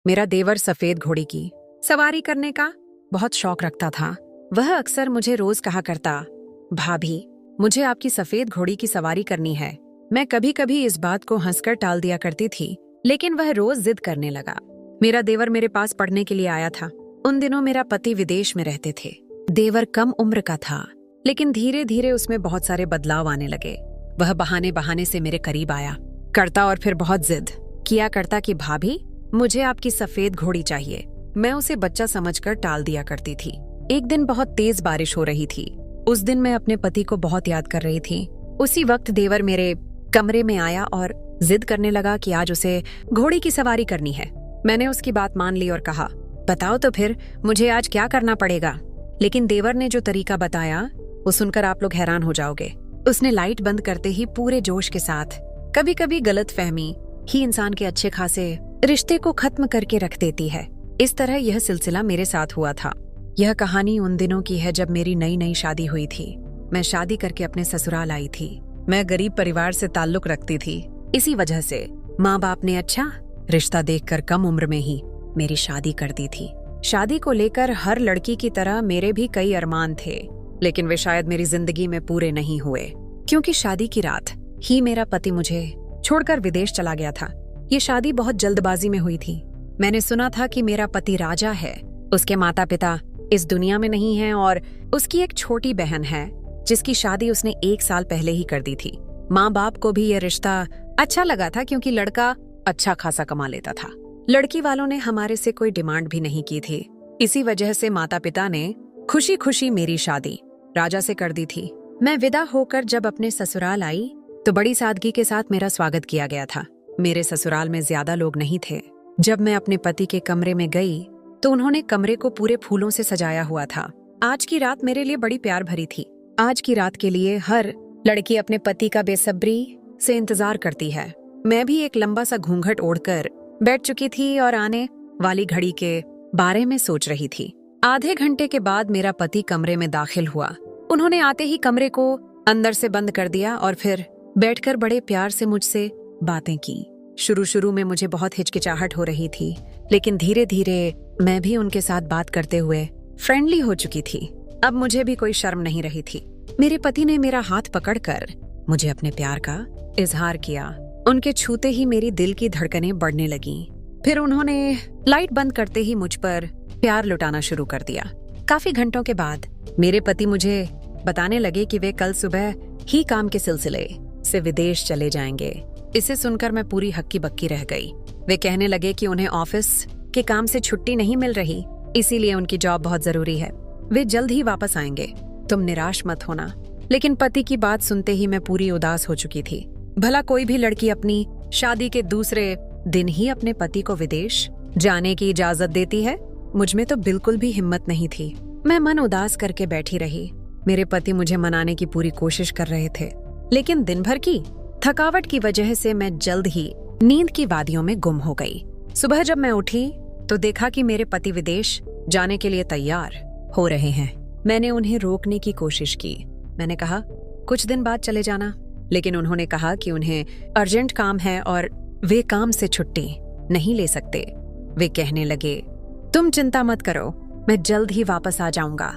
मेरा देवर सफेद घोड़ी की सवारी करने का बहुत शौक रखता था। वह अक्सर मुझे रोज कहा करता, भाभी मुझे आपकी सफेद घोड़ी की सवारी करनी है। मैं कभी कभी इस बात को हंसकर टाल दिया करती थी, लेकिन वह रोज जिद करने लगा। मेरा देवर मेरे पास पढ़ने के लिए आया था। उन दिनों मेरा पति विदेश में रहते थे। देवर कम उम्र का था, लेकिन धीरे धीरे उसमें बहुत सारे बदलाव आने लगे। वह बहाने बहाने से मेरे करीब आया करता और फिर बहुत जिद किया करता कि भाभी मुझे आपकी सफेद घोड़ी चाहिए। मैं उसे बच्चा समझकर टाल दिया करती थी। एक दिन बहुत तेज बारिश हो रही थी। उस दिन मैं अपने पति को बहुत याद कर रही थी। उसी वक्त देवर मेरे कमरे में आया और जिद करने लगा कि आज उसे घोड़ी की सवारी करनी है। मैंने उसकी बात मान ली और कहा, बताओ तो फिर मुझे आज क्या करना पड़ेगा। लेकिन देवर ने जो तरीका बताया वो सुनकर आप लोग हैरान हो जाओगे। उसने लाइट बंद करते ही पूरे जोश के साथ, कभी कभी गलतफहमी ही इंसान के अच्छे खासे रिश्ते को खत्म करके रख देती है। इस तरह यह सिलसिला मेरे साथ हुआ था। यह कहानी उन दिनों की है जब मेरी नई नई शादी हुई थी। मैं शादी करके अपने ससुराल आई थी। मैं गरीब परिवार से ताल्लुक रखती थी। इसी वजह से माँ बाप ने अच्छा रिश्ता देखकर कम उम्र में ही मेरी शादी कर दी थी। शादी को लेकर हर लड़की की तरह मेरे भी कई अरमान थे, लेकिन वे शायद मेरी जिंदगी में पूरे नहीं हुए, क्योंकि शादी की रात ही मेरा पति मुझे छोड़कर विदेश चला गया था। ये शादी बहुत जल्दबाजी में हुई थी। मैंने सुना था कि मेरा पति राजा है, उसके माता पिता इस दुनिया में नहीं हैं और उसकी एक छोटी बहन है जिसकी शादी उसने 1 साल पहले ही कर दी थी। माँ बाप को भी यह रिश्ता अच्छा लगा था, क्योंकि लड़का अच्छा खासा कमा लेता था। लड़की वालों ने हमारे से कोई डिमांड भी नहीं की थी। इसी वजह से माता पिता ने खुशी खुशी मेरी शादी राजा से कर दी थी। मैं विदा होकर जब अपने ससुराल आई तो बड़ी सादगी के साथ मेरा स्वागत किया गया था। मेरे ससुराल में ज्यादा लोग नहीं थे। जब मैं अपने पति के कमरे में गई तो उन्होंने कमरे को पूरे फूलों से सजाया हुआ था। आज की रात मेरे लिए बड़ी प्यार भरी थी। आज की रात के लिए हर लड़की अपने पति का बेसब्री से इंतजार करती है। मैं भी एक लंबा सा घूंघट ओढ़कर बैठ चुकी थी और आने वाली घड़ी के बारे में सोच रही थी। आधे घंटे के बाद मेरा पति कमरे में दाखिल हुआ। उन्होंने आते ही कमरे को अंदर से बंद कर दिया और फिर बैठकर बड़े प्यार से मुझसे बातें की। शुरू में मुझे बहुत हिचकिचाहट हो रही थी, लेकिन धीरे धीरे मैं भी उनके साथ बात करते हुए फ्रेंडली हो चुकी थी। अब मुझे भी कोई शर्म नहीं रही थी। मेरे पति ने मेरा हाथ पकड़कर मुझे अपने प्यार का इजहार किया। उनके छूते ही मेरी दिल की धड़कनें बढ़ने लगीं। फिर उन्होंने लाइट बंद करते ही मुझ पर प्यार लुटाना शुरू कर दिया। काफी घंटों के बाद मेरे पति मुझे बताने लगे कि वे कल सुबह ही काम के सिलसिले से विदेश चले जाएंगे। इसे सुनकर मैं पूरी हक्की बक्की रह गई। वे कहने लगे कि उन्हें ऑफिस के काम से छुट्टी नहीं मिल रही, इसीलिए उनकी जॉब बहुत जरूरी है। वे जल्द ही वापस आएंगे, तुम निराश मत होना। लेकिन पति की बात सुनते ही मैं पूरी उदास हो चुकी थी। भला कोई भी लड़की अपनी शादी के दूसरे दिन ही अपने पति को विदेश जाने की इजाजत देती है? मुझ में तो बिल्कुल भी हिम्मत नहीं थी। मैं मन उदास करके बैठी रही। मेरे पति मुझे मनाने की पूरी कोशिश कर रहे थे, लेकिन दिन भर की थकावट की वजह से मैं जल्द ही नींद की वादियों में गुम हो गई। सुबह जब मैं उठी तो देखा कि मेरे पति विदेश जाने के लिए तैयार हो रहे हैं। मैंने उन्हें रोकने की कोशिश की। मैंने कहा, कुछ दिन बाद चले जाना, लेकिन उन्होंने कहा कि उन्हें अर्जेंट काम है और वे काम से छुट्टी नहीं ले सकते। वे कहने लगे, तुम चिंता मत करो, मैं जल्द ही वापस आ जाऊंगा।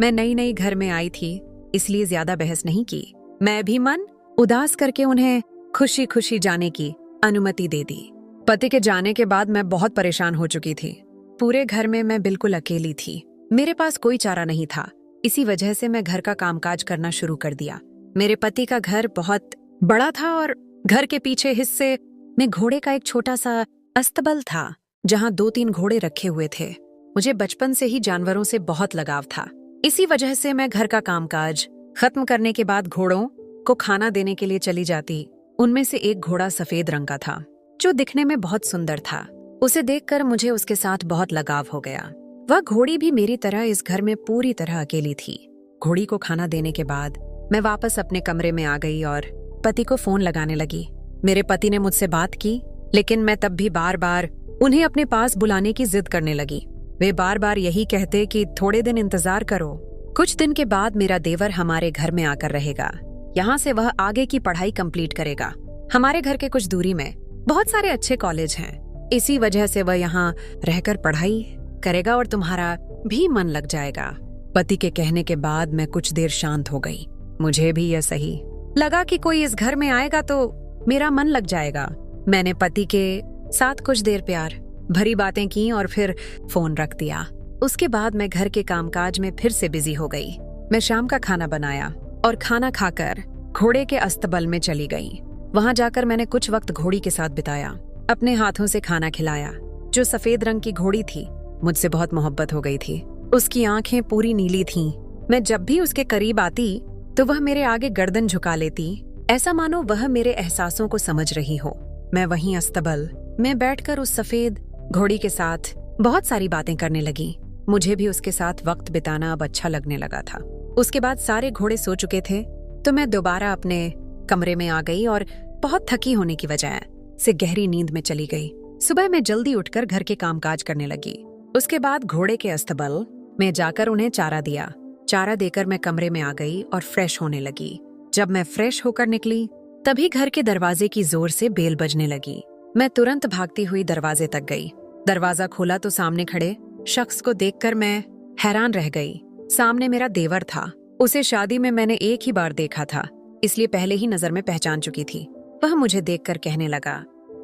मैं नई घर में आई थी, इसलिए ज्यादा बहस नहीं की। मैं भी मन उदास करके उन्हें खुशी खुशी जाने की अनुमति दे दी। पति के जाने के बाद मैं बहुत परेशान हो चुकी थी। पूरे घर में मैं बिल्कुल अकेली थी। मेरे पास कोई चारा नहीं था। इसी वजह से मैं घर का कामकाज करना शुरू कर दिया। मेरे पति का घर बहुत बड़ा था और घर के पीछे हिस्से में घोड़े का एक छोटा सा अस्तबल था, जहां 2-3 घोड़े रखे हुए थे। मुझे बचपन से ही जानवरों से बहुत लगाव था। इसी वजह से मैं घर का कामकाज खत्म करने के बाद घोड़ों को खाना देने के लिए चली जाती। उनमें से एक घोड़ा सफेद रंग का था, जो दिखने में बहुत सुंदर था। उसे देखकर मुझे उसके साथ बहुत लगाव हो गया। वह घोड़ी भी मेरी तरह इस घर में पूरी तरह अकेली थी। घोड़ी को खाना देने के बाद मैं वापस अपने कमरे में आ गई और पति को फोन लगाने लगी। मेरे पति ने मुझसे बात की, लेकिन मैं तब भी बार बार उन्हें अपने पास बुलाने की जिद करने लगी। वे बार बार यही कहते कि थोड़े दिन इंतजार करो। कुछ दिन के बाद मेरा देवर हमारे घर में आकर रहेगा। यहाँ से वह आगे की पढ़ाई कंप्लीट करेगा। हमारे घर के कुछ दूरी में बहुत सारे अच्छे कॉलेज हैं। इसी वजह से वह यहाँ रहकर पढ़ाई करेगा और तुम्हारा भी मन लग जाएगा। पति के कहने के बाद मैं कुछ देर शांत हो गई। मुझे भी यह सही लगा कि कोई इस घर में आएगा तो मेरा मन लग जाएगा। मैंने पति के साथ कुछ देर प्यार भरी बातें की और फिर फोन रख दिया। उसके बाद मैं घर के कामकाज में फिर से बिजी हो गई। मैं शाम का खाना बनाया और खाना खाकर घोड़े के अस्तबल में चली गई। वहां जाकर मैंने कुछ वक्त घोड़ी के साथ बिताया, अपने हाथों से खाना खिलाया। जो सफेद रंग की घोड़ी थी, मुझसे बहुत मोहब्बत हो गई थी। उसकी आंखें पूरी नीली थीं। मैं जब भी उसके करीब आती तो वह मेरे आगे गर्दन झुका लेती, ऐसा मानो वह मेरे एहसासों को समझ रही हो। मैं वहीं अस्तबल में बैठकर उस सफेद घोड़ी के साथ बहुत सारी बातें करने लगी। मुझे भी उसके साथ वक्त बिताना अब अच्छा लगने लगा था। उसके बाद सारे घोड़े सो चुके थे तो मैं दोबारा अपने कमरे में आ गई और बहुत थकी होने की वजह से गहरी नींद में चली गई। सुबह मैं जल्दी उठकर घर के कामकाज करने लगी। उसके बाद घोड़े के अस्तबल में जाकर उन्हें चारा दिया। चारा देकर मैं कमरे में आ गई और फ्रेश होने लगी। जब मैं फ्रेश होकर निकली तभी घर के दरवाजे की जोर से बेल बजने लगी। मैं तुरंत भागती हुई दरवाजे तक गई। दरवाजा खोला तो सामने खड़े शख्स को देखकर मैं हैरान रह गई। सामने मेरा देवर था। उसे शादी में मैंने एक ही बार देखा था, इसलिए पहले ही नजर में पहचान चुकी थी। वह मुझे देखकर कहने लगा,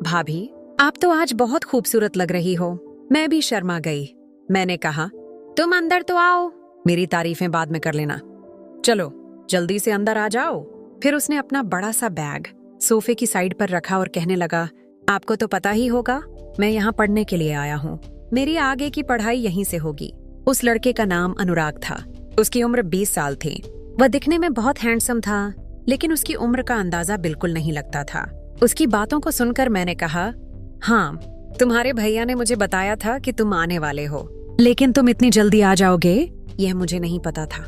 भाभी आप तो आज बहुत खूबसूरत लग रही हो। मैं भी शर्मा गई। मैंने कहा, तुम अंदर तो आओ, मेरी तारीफें बाद में कर लेना, चलो जल्दी से अंदर आ जाओ। फिर उसने अपना बड़ा सा बैग सोफे की साइड पर रखा और कहने लगा, आपको तो पता ही होगा मैं यहाँ पढ़ने के लिए आया हूँ। मेरी आगे की पढ़ाई यहीं से होगी। उस लड़के का नाम अनुराग था। उसकी उम्र 20 साल थी। वह दिखने में बहुत हैंडसम था, लेकिन उसकी उम्र का अंदाजा बिल्कुल नहीं लगता था। उसकी बातों को सुनकर मैंने कहा, हाँ तुम्हारे भैया ने मुझे बताया था कि तुम आने वाले हो, लेकिन तुम इतनी जल्दी आ जाओगे यह मुझे नहीं पता था।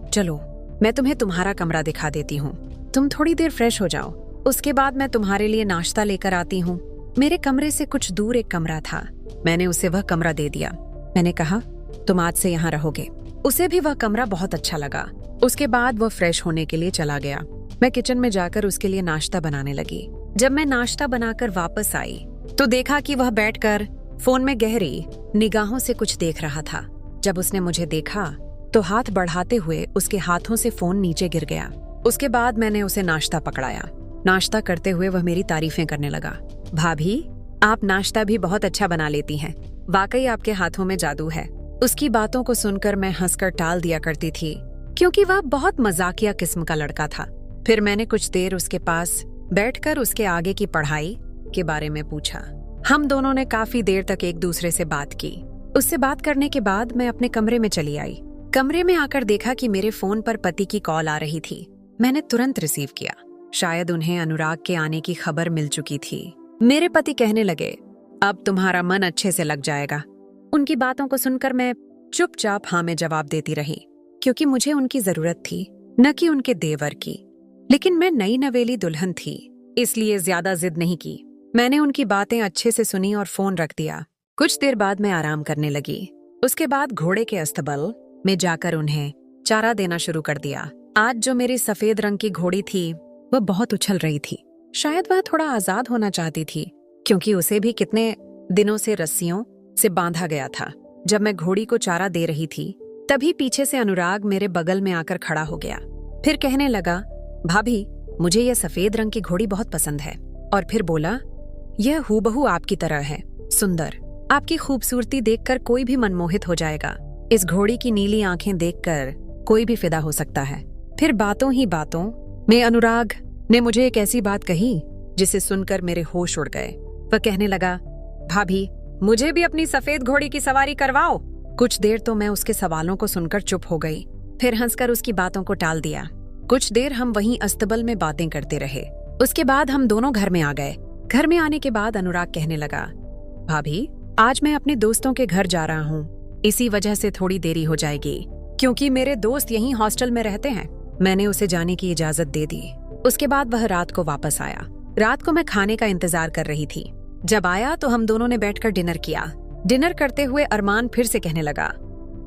चलो मैं तुम्हें तुम्हारा कमरा दिखा देती हूँ, तुम थोड़ी देर फ्रेश हो जाओ, उसके बाद मैं तुम्हारे लिए नाश्ता लेकर आती हूँ। मेरे कमरे से कुछ दूर एक कमरा था। मैंने उसे वह कमरा दे दिया। मैंने कहा, तुम आज से यहाँ रहोगे। उसे भी वह कमरा बहुत अच्छा लगा। उसके बाद वह फ्रेश होने के लिए चला गया। मैं किचन में जाकर उसके लिए नाश्ता बनाने लगी। जब मैं नाश्ता बनाकर वापस आई तो देखा कि वह बैठकर फोन में गहरी निगाहों से कुछ देख रहा था। जब उसने मुझे देखा तो हाथ बढ़ाते हुए उसके हाथों से फोन नीचे गिर गया। उसके बाद मैंने उसे नाश्ता पकड़ाया। नाश्ता करते हुए वह मेरी तारीफें करने लगा। भाभी आप नाश्ता भी बहुत अच्छा बना लेती हैं, वाकई आपके हाथों में जादू है। उसकी बातों को सुनकर मैं हंसकर टाल दिया करती थी, क्योंकि वह बहुत मजाकिया किस्म का लड़का था। फिर मैंने कुछ देर उसके पास बैठकर उसके आगे की पढ़ाई के बारे में पूछा। हम दोनों ने काफी देर तक एक दूसरे से बात की। उससे बात करने के बाद मैं अपने कमरे में चली आई। कमरे में आकर देखा कि मेरे फोन पर पति की कॉल आ रही थी। मैंने तुरंत रिसीव किया। शायद उन्हें अनुराग के आने की खबर मिल चुकी थी। मेरे पति कहने लगे, अब तुम्हारा मन अच्छे से लग जाएगा। उनकी बातों को सुनकर मैं चुपचाप हाँ में जवाब देती रही, क्योंकि मुझे उनकी जरूरत थी, न कि उनके देवर की। लेकिन मैं नई नवेली दुल्हन थी, इसलिए ज्यादा जिद नहीं की। मैंने उनकी बातें अच्छे से सुनी और फोन रख दिया। कुछ देर बाद मैं आराम करने लगी। उसके बाद घोड़े के अस्तबल में जाकर उन्हें चारा देना शुरू कर दिया। आज जो मेरी सफेद रंग की घोड़ी थी वह बहुत उछल रही थी। शायद वह थोड़ा आजाद होना चाहती थी, क्योंकि उसे भी कितने दिनों से रस्सियों से बांधा गया था। जब मैं घोड़ी को चारा दे रही थी तभी पीछे से अनुराग मेरे बगल में आकर खड़ा हो गया। फिर कहने लगा, भाभी मुझे यह सफेद रंग की घोड़ी बहुत पसंद है। और फिर बोला, यह हूबहू आपकी तरह है, सुंदर। आपकी खूबसूरती देखकर कोई भी मनमोहित हो जाएगा। इस घोड़ी की नीली आंखें देखकर कोई भी फिदा हो सकता है। फिर बातों ही बातों में अनुराग ने मुझे एक ऐसी बात कही जिसे सुनकर मेरे होश उड़ गए। वह कहने लगा, भाभी मुझे भी अपनी सफेद घोड़ी की सवारी करवाओ। कुछ देर तो मैं उसके सवालों को सुनकर चुप हो गई, फिर हंसकर उसकी बातों को टाल दिया। कुछ देर हम वहीं अस्तबल में बातें करते रहे। उसके बाद हम दोनों घर में आ गए। घर में आने के बाद अनुराग कहने लगा, भाभी आज मैं अपने दोस्तों के घर जा रहा हूँ, इसी वजह से थोड़ी देरी हो जाएगी, क्योंकि मेरे दोस्त यहीं हॉस्टल में रहते हैं। मैंने उसे जाने की इजाजत दे दी। उसके बाद वह रात को वापस आया। रात को मैं खाने का इंतजार कर रही थी। जब आया तो हम दोनों ने बैठकर डिनर किया। डिनर करते हुए अरमान फिर से कहने लगा,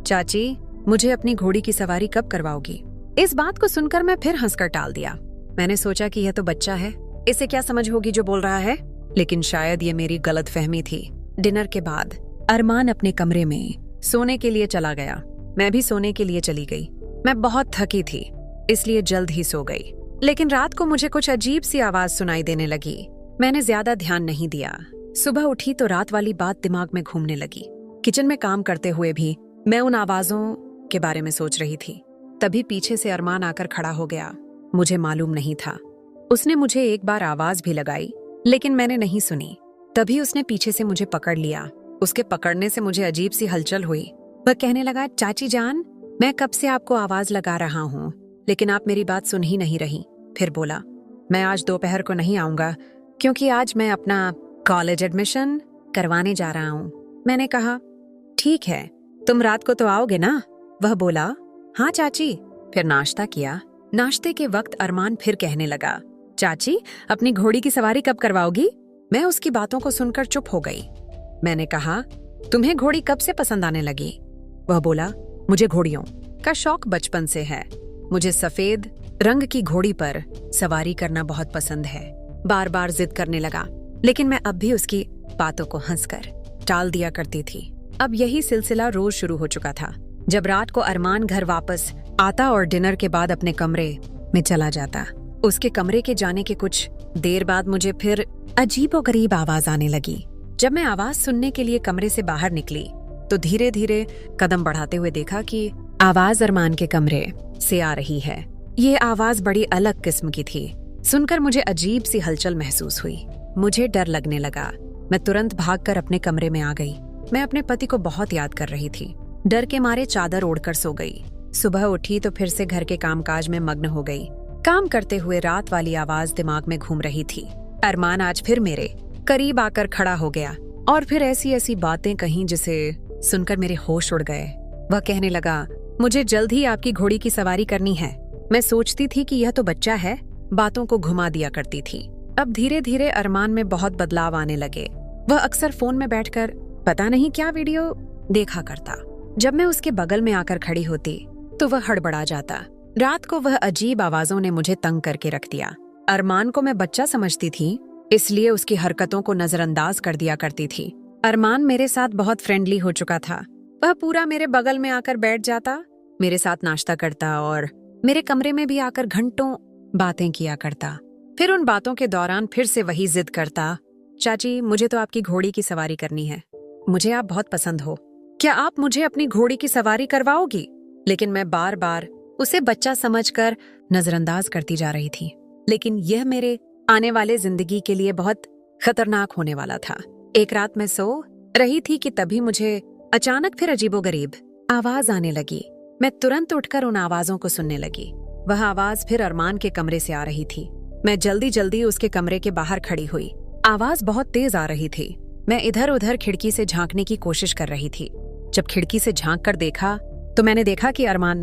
चाची मुझे अपनी घोड़ी की सवारी कब करवाओगी? इस बात को सुनकर मैं फिर हंसकर टाल दिया। मैंने सोचा कि यह तो बच्चा है, इसे क्या समझ होगी जो बोल रहा है। लेकिन शायद ये मेरी गलतफहमी थी। डिनर के बाद अरमान अपने कमरे में सोने के लिए चला गया। मैं भी सोने के लिए चली गई। मैं बहुत थकी थी, इसलिए जल्द ही सो गई। लेकिन रात को मुझे कुछ अजीब सी आवाज सुनाई देने लगी। मैंने ज्यादा ध्यान नहीं दिया। सुबह उठी तो रात वाली बात दिमाग में घूमने लगी। किचन में काम करते हुए भी मैं उन आवाजों के बारे में सोच रही थी। तभी पीछे से अरमान आकर खड़ा हो गया। मुझे मालूम नहीं था। उसने मुझे एक बार आवाज भी लगाई, लेकिन मैंने नहीं सुनी। तभी उसने पीछे से मुझे पकड़ लिया। उसके पकड़ने से मुझे अजीब सी हलचल हुई। वह कहने लगा, चाची जान, मैं कब से आपको आवाज लगा रहा हूँ, लेकिन आप मेरी बात सुन ही नहीं रही। फिर बोला, मैं आज दोपहर को नहीं आऊंगा क्योंकि आज मैं अपना कॉलेज एडमिशन करवाने जा रहा हूँ। मैंने कहा, ठीक है, तुम रात को तो आओगे ना? वह बोला, हाँ चाची। फिर नाश्ता किया। नाश्ते के वक्त अरमान फिर कहने लगा, चाची अपनी घोड़ी की सवारी कब करवाओगी? मैं उसकी बातों को सुनकर चुप हो गई। मैंने कहा, तुम्हें घोड़ी कब से पसंद आने लगी? वह बोला, मुझे घोड़ियों का शौक बचपन से है। मुझे सफेद रंग की घोड़ी पर सवारी करना बहुत पसंद है। बार बार जिद करने लगा, लेकिन मैं अब भी उसकी बातों को हंसकर टाल दिया करती थी। अब यही सिलसिला रोज शुरू हो चुका था। जब रात को अरमान घर वापस आता और डिनर के बाद अपने कमरे में चला जाता, उसके कमरे के जाने के कुछ देर बाद मुझे फिर अजीबोगरीब आवाज आने लगी। जब मैं आवाज सुनने के लिए कमरे से बाहर निकली तो धीरे धीरे कदम बढ़ाते हुए देखा कि आवाज अरमान के कमरे से आ रही है। ये आवाज बड़ी अलग किस्म की थी। सुनकर मुझे अजीब सी हलचल महसूस हुई। मुझे डर लगने लगा। मैं तुरंत भागकर अपने कमरे में आ गई। मैं अपने पति को बहुत याद कर रही थी। डर के मारे चादर ओढ़कर सो गई। सुबह उठी तो फिर से घर के कामकाज में मग्न हो गई। काम करते हुए रात वाली आवाज दिमाग में घूम रही थी। अरमान आज फिर मेरे करीब आकर खड़ा हो गया और फिर ऐसी ऐसी बातें कहीं जिसे सुनकर मेरे होश उड़ गए। वह कहने लगा, मुझे जल्द ही आपकी घोड़ी की सवारी करनी है। मैं सोचती थी कि यह तो बच्चा है, बातों को घुमा दिया करती थी। अब धीरे धीरे अरमान में बहुत बदलाव आने लगे। वह अक्सर फोन में बैठकर पता नहीं क्या वीडियो देखा करता। जब मैं उसके बगल में आकर खड़ी होती तो वह हड़बड़ा जाता। रात को वह अजीब आवाजों ने मुझे तंग करके रख दिया। अरमान को मैं बच्चा समझती थी, इसलिए उसकी हरकतों को नजरअंदाज कर दिया करती थी। अरमान मेरे साथ बहुत फ्रेंडली हो चुका था। वह पूरा मेरे बगल में आकर बैठ जाता, मेरे साथ नाश्ता करता और मेरे कमरे में भी आकर घंटों बातें किया करता। फिर उन बातों के दौरान फिर से वही जिद करता, चाची मुझे तो आपकी घोड़ी की सवारी करनी है। मुझे आप बहुत पसंद हो, क्या आप मुझे अपनी घोड़ी की सवारी करवाओगी? लेकिन मैं बार बार उसे बच्चा समझकर नजरअंदाज करती जा रही थी। लेकिन यह मेरे आने वाले जिंदगी के लिए बहुत खतरनाक होने वाला था। एक रात मैं सो रही थी कि तभी मुझे अचानक फिर अजीबोगरीब आवाज आने लगी। मैं तुरंत उठकर उन आवाजों को सुनने लगी। वह आवाज फिर अरमान के कमरे से आ रही थी। मैं जल्दी जल्दी उसके कमरे के बाहर खड़ी हुई। आवाज बहुत तेज आ रही थी। मैं इधर उधर खिड़की से झांकने की कोशिश कर रही थी। जब खिड़की से झांक कर देखा तो मैंने देखा कि अरमान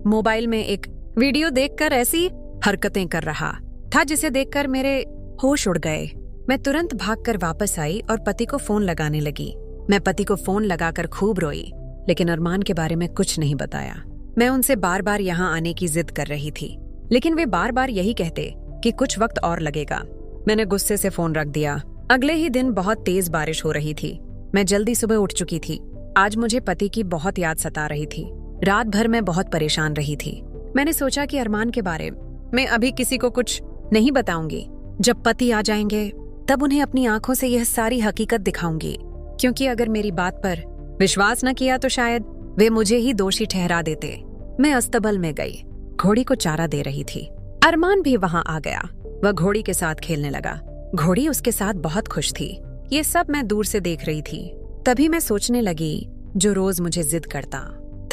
मोबाइल में एक वीडियो देखकर ऐसी हरकतें कर रहा था जिसे देखकर मेरे होश उड़ गए। मैं तुरंत भागकर वापस आई और पति को फोन लगाने लगी। मैं पति को फोन लगाकर खूब रोई, लेकिन अरमान के बारे में कुछ नहीं बताया। मैं उनसे बार बार यहाँ आने की जिद कर रही थी, लेकिन वे बार बार यही कहते कि कुछ वक्त और लगेगा। मैंने गुस्से से फोन रख दिया। अगले ही दिन बहुत तेज बारिश हो रही थी। मैं जल्दी सुबह उठ चुकी थी। आज मुझे पति की बहुत याद सता रही थी। रात भर मैं बहुत परेशान रही थी। मैंने सोचा कि अरमान के बारे में अभी किसी को कुछ नहीं बताऊंगी। जब पति आ जाएंगे तब उन्हें अपनी आंखों से यह सारी हकीकत दिखाऊंगी, क्योंकि अगर मेरी बात पर विश्वास न किया तो शायद वे मुझे ही दोषी ठहरा देते। मैं अस्तबल में गई, घोड़ी को चारा दे रही थी। अरमान भी वहां आ गया। वह घोड़ी के साथ खेलने लगा। घोड़ी उसके साथ बहुत खुश थी। ये सब मैं दूर से देख रही थी। तभी मैं सोचने लगी, जो रोज मुझे जिद करता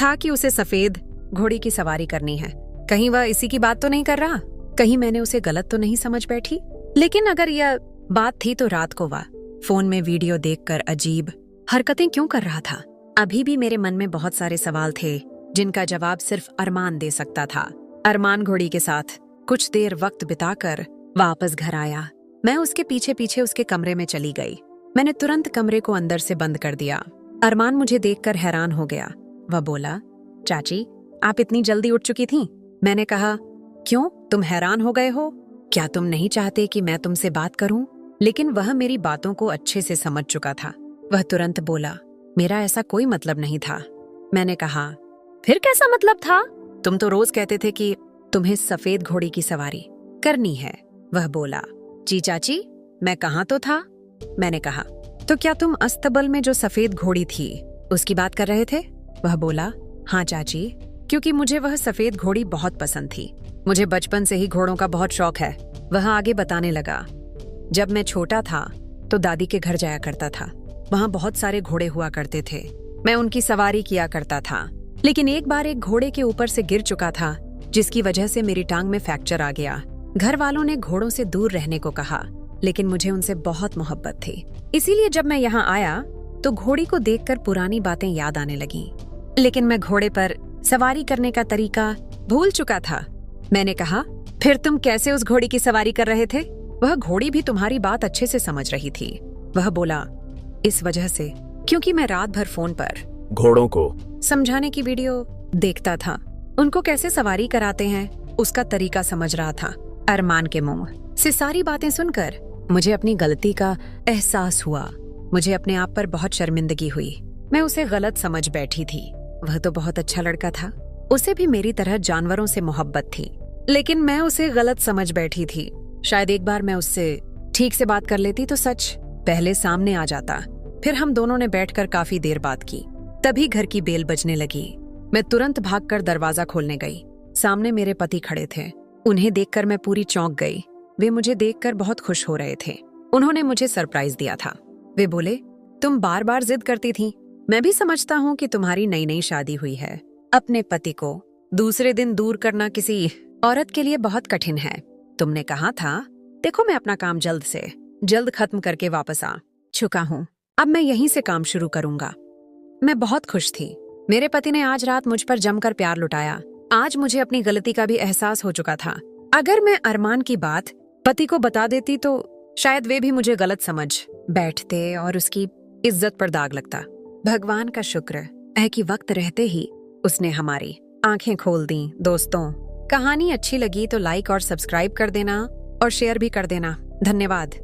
था कि उसे सफेद घोड़ी की सवारी करनी है, कहीं वह इसी की बात तो नहीं कर रहा? कहीं मैंने उसे गलत तो नहीं समझ बैठी? लेकिन अगर यह बात थी तो रात को वह फोन में वीडियो देखकर अजीब हरकतें क्यों कर रहा था? अभी भी मेरे मन में बहुत सारे सवाल थे जिनका जवाब सिर्फ अरमान दे सकता था। अरमान घोड़ी के साथ कुछ देर वक्त बिताकर वापस घर आया। मैं उसके पीछे पीछे उसके कमरे में चली गई। मैंने तुरंत कमरे को अंदर से बंद कर दिया। अरमान मुझे देखकर हैरान हो गया। वह बोला, चाची आप इतनी जल्दी उठ चुकी थीं? मैंने कहा, क्यों, तुम हैरान हो गए हो? क्या तुम नहीं चाहते कि मैं तुमसे बात करूं? लेकिन वह मेरी बातों को अच्छे से समझ चुका था। वह तुरंत बोला, मेरा ऐसा कोई मतलब नहीं था। मैंने कहा, फिर कैसा मतलब था? तुम तो रोज कहते थे कि तुम्हें सफेद घोड़ी की सवारी करनी है। वह बोला, जी चाची, मैं कहाँ तो था। मैंने कहा, तो क्या तुम अस्तबल में जो सफेद घोड़ी थी उसकी बात कर रहे थे? वह बोला, हाँ चाची, क्योंकि मुझे वह सफेद घोड़ी बहुत पसंद थी। मुझे बचपन से ही घोड़ों का बहुत शौक है। वह आगे बताने लगा, जब मैं छोटा था तो दादी के घर जाया करता था। वहाँ बहुत सारे घोड़े हुआ करते थे। मैं उनकी सवारी किया करता था, लेकिन एक बार एक घोड़े के ऊपर से गिर चुका था, जिसकी वजह से मेरी टांग में फ्रैक्चर आ गया। घर वालों ने घोड़ों से दूर रहने को कहा, लेकिन मुझे उनसे बहुत मोहब्बत थी। इसीलिए जब मैं यहाँ आया तो घोड़ी को देखकर पुरानी बातें याद आने लगी। लेकिन मैं घोड़े पर सवारी करने का तरीका भूल चुका था। मैंने कहा, फिर तुम कैसे उस घोड़ी की सवारी कर रहे थे? वह घोड़ी भी तुम्हारी बात अच्छे से समझ रही थी। वह बोला, इस वजह से, क्योंकि मैं रात भर फोन पर घोड़ों को समझाने की वीडियो देखता था। उनको कैसे सवारी कराते हैं उसका तरीका समझ रहा था। अरमान के मुंह से सारी बातें सुनकर मुझे अपनी गलती का एहसास हुआ। मुझे अपने आप पर बहुत शर्मिंदगी हुई। मैं उसे गलत समझ बैठी थी। वह तो बहुत अच्छा लड़का था। उसे भी मेरी तरह जानवरों से मोहब्बत थी, लेकिन मैं उसे गलत समझ बैठी थी। शायद एक बार मैं उससे ठीक से बात कर लेती तो सच पहले सामने आ जाता। फिर हम दोनों ने बैठकर काफी देर बात की। तभी घर की बेल बजने लगी। मैं तुरंत भागकर दरवाजा खोलने गई। सामने मेरे पति खड़े थे। उन्हें देखकर मैं पूरी चौंक गई। वे मुझे देखकर बहुत खुश हो रहे थे। उन्होंने मुझे सरप्राइज दिया था। वे बोले, तुम बार बार जिद करती थी। मैं भी समझता हूँ कि तुम्हारी नई नई शादी हुई है। अपने पति को दूसरे दिन दूर करना किसी औरत के लिए बहुत कठिन है। तुमने कहा था, देखो मैं अपना काम जल्द से जल्द खत्म करके वापस आ चुका हूँ। अब मैं यहीं से काम शुरू करूंगा। मैं बहुत खुश थी। मेरे पति ने आज रात मुझ पर जमकर प्यार लुटाया। आज मुझे अपनी गलती का भी एहसास हो चुका था। अगर मैं अरमान की बात पति को बता देती तो शायद वे भी मुझे गलत समझ बैठते और उसकी इज्जत पर दाग लगता। भगवान का शुक्र है कि वक्त रहते ही उसने हमारी आंखें खोल दी। दोस्तों, कहानी अच्छी लगी तो लाइक और सब्सक्राइब कर देना और शेयर भी कर देना। धन्यवाद।